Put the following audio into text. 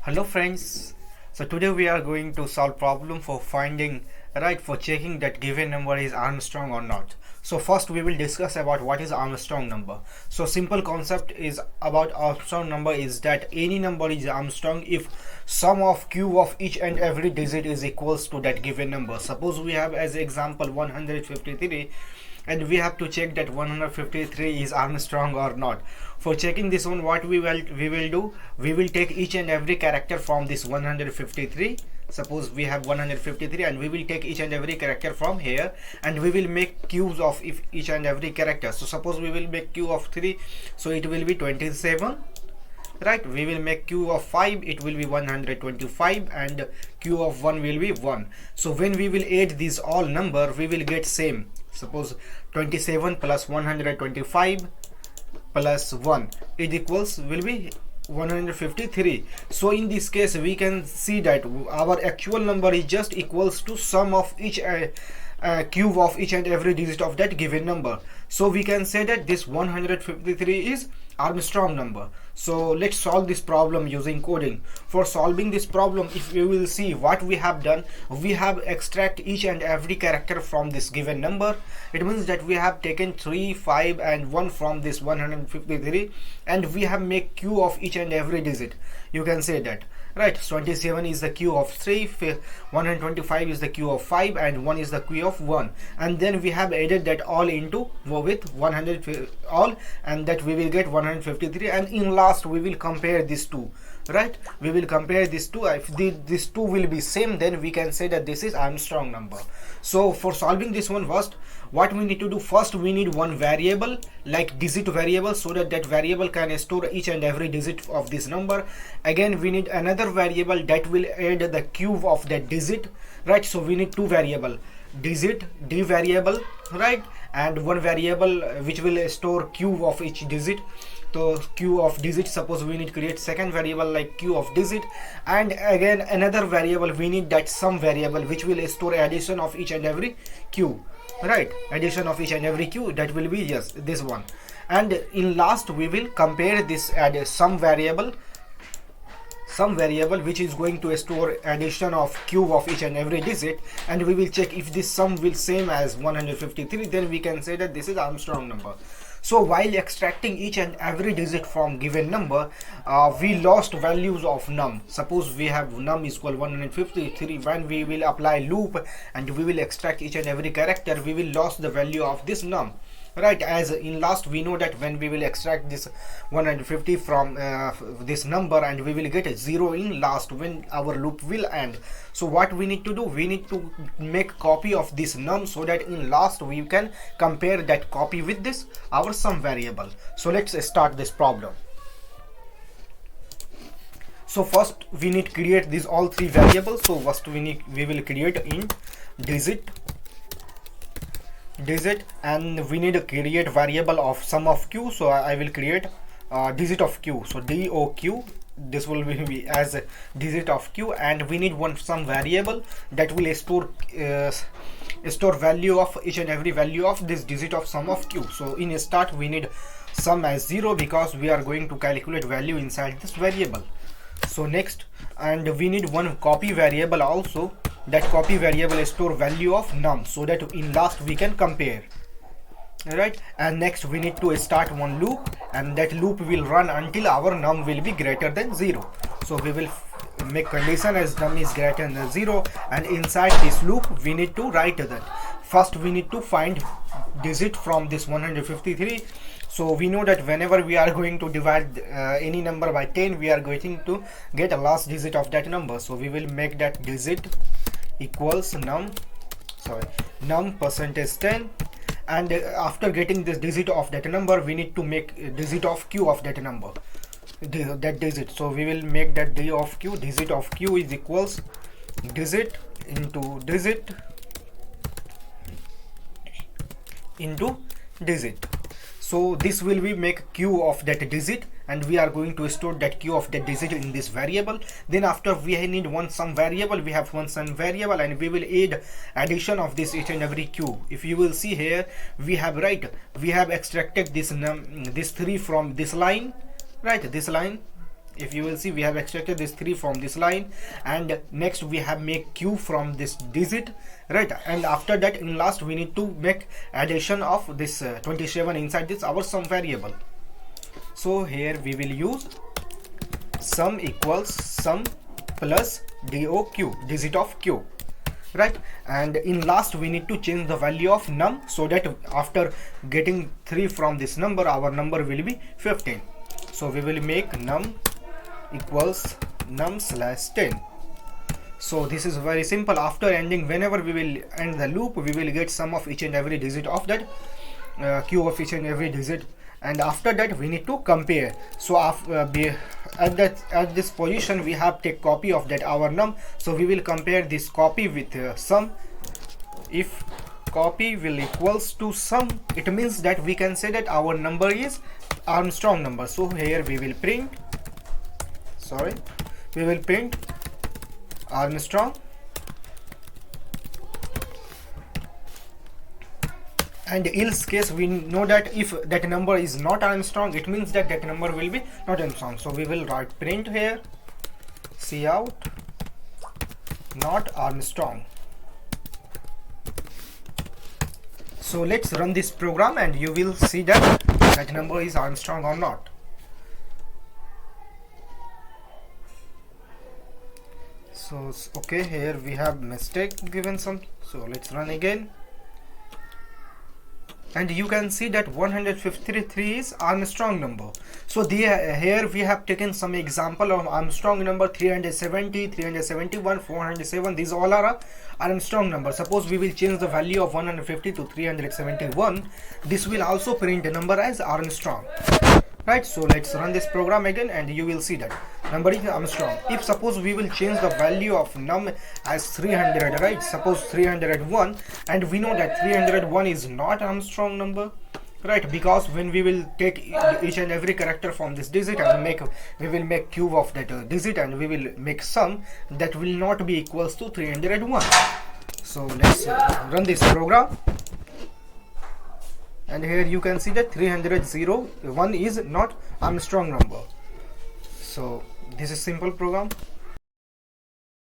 Hello friends, so today we are going to solve problem for finding for checking that given number is Armstrong or not. So first we will discuss about what is Armstrong number. So simple concept is about Armstrong number is that any number is Armstrong if sum of q of each and every digit is equals to that given number. Suppose we have as example 153 and we have to check that 153 is Armstrong or not. For checking this one, what we will do, we will take each and every character from this 153. Suppose we have 153 and we will take each and every character from here and we will make q's of each and every character. So suppose we will make q of 3, so it will be 27, right? We will make q of 5, it will be 125, and q of 1 will be 1. So when we will add these all number, we will get same. Suppose 27 plus 125 plus 1 is equals will be 153. So in this case we can see that our actual number is just equals to sum of each cube of each and every digit of that given number. So we can say that this 153 is Armstrong number. So let's solve this problem using coding. For solving this problem, if you will see what we have done, we have extract each and every character from this given number. It means that we have taken 3, 5 and 1 from this 153 and we have make q of each and every digit. You can say that, right? 27 is the q of 3, 125 is the q of 5 and 1 is the q of 1, and then we have added that all into with 100 all, and that we will get 153, and in last we will compare these two, right? We will compare these two. If these two will be same, then we can say that this is Armstrong number. So for solving this one, first what we need to do, first we need one variable like digit variable, so that that variable can store each and every digit of this number. Again we need another variable that will add the cube of that digit, right? So we need two variable, digit d variable, right, and one variable which will store cube of each digit. So q of digit, suppose we need to create second variable like q of digit, and again another variable we need that sum variable which will store addition of each and every q, right? Addition of each and every q, that will be yes this one. And in last we will compare this sum variable which is going to store addition of cube of each and every digit, and we will check if this sum will same as 153, then we can say that this is Armstrong number. So while extracting each and every digit from given number, we lost values of num. Suppose we have num is equal 153. When we will apply loop and we will extract each and every character, we will lose the value of this num, right? As in last we know that when we will extract this 150 from this number, and we will get a 0 in last when our loop will end. So what we need to do, we need to make copy of this num, so that in last we can compare that copy with this our sum variable. So let's start this problem. So first we need to create these all three variables. So first we will create int digit, and we need to create variable of sum of q. So I will create digit of q, so doq, this will be as a digit of q, and we need one sum variable that will store value of each and every value of this digit of sum of q. So in a start we need sum as 0 because we are going to calculate value inside this variable. So next, and we need one copy variable also. That copy variable store value of num, so that in last we can compare, right? And next we need to start one loop, and that loop will run until our num will be greater than 0. So we will make condition as num is greater than 0, and inside this loop we need to write that first we need to find digit from this 153. So we know that whenever we are going to divide any number by 10, we are going to get a last digit of that number. So we will make that digit equals num percentage 10, and after getting this digit of that number, we need to make a digit of q of that number, that digit. So we will make that d of q, digit of q is equals digit into digit into digit. So this will be make q of that digit, and we are going to store that q of that digit in this variable. Then after we need one sum variable, we have one sum variable, and we will add addition of this each and every q. If you will see here, we have extracted this 3 from this line, right? This line If you will see, we have extracted this 3 from this line, and next we have make q from this digit, right? And after that, in last, we need to make addition of this 27 inside this our sum variable. So here we will use sum equals sum plus doq, digit of q, right? And in last, we need to change the value of num, so that after getting 3 from this number, our number will be 15. So we will make num equals num slash 10. So this is very simple. After ending, whenever we will end the loop, we will get sum of each and every digit of that q of each and every digit, and after that we need to compare. So at this position, we have take copy of that our num, so we will compare this copy with sum. If copy will equals to sum, it means that we can say that our number is Armstrong number. So here we will print Armstrong, and else case, we know that if that number is not Armstrong, it means that that number will be not Armstrong. So we will write print here cout not Armstrong. So let's run this program, and you will see that that number is Armstrong or not. So okay, here we have mistake given some, so let's run again, and you can see that 153 is Armstrong number. So here we have taken some example of Armstrong number 370, 371, 407. These all are Armstrong number. Suppose we will change the value of 150 to 371. This will also print the number as Armstrong, right? So let's run this program again, and you will see that number is Armstrong. If suppose we will change the value of num as 300, right? Suppose 301, and we know that 301 is not Armstrong number, right? Because when we will take each and every character from this digit and we will make cube of that digit, and we will make sum, that will not be equals to 301. So let's run this program, and here you can see that 301 is not Armstrong number. So this is simple program.